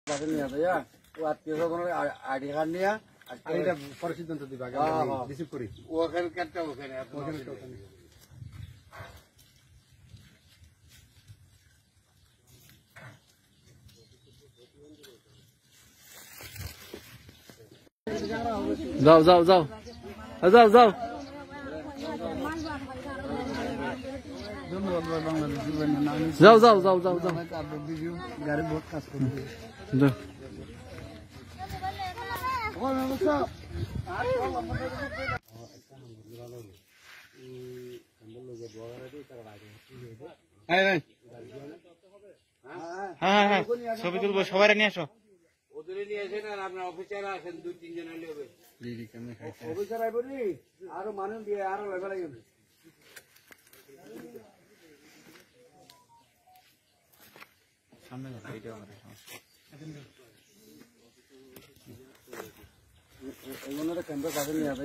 কাছে নিয়ে যাইয়া ও আত্মীয় স্বজনের আইডি কার্ড নিয়ে এটা পরে সিদ্ধান্ত দিবা রিসিভ করি ওখানে কাটটা ওখানে যাও যাও যাও যাও যাও যাও যাও যাও যাও যাও গাড়ি বহুত কাজ করবে হ্যাঁ হ্যাঁ ছবি তুলবো সবাই নিয়ে আসো ওদের নিয়ে আসেন আর আপনার অফিসার আছেন 2-3 জন হলে হবে অফিসার আইব নি আরো মানুষ দিয়ে আরো লেভেল আইবে সামনে যাও এইটা আমাদের সমস্যা এগুলো কেন্দ্র কাছে নিয়ে যাবে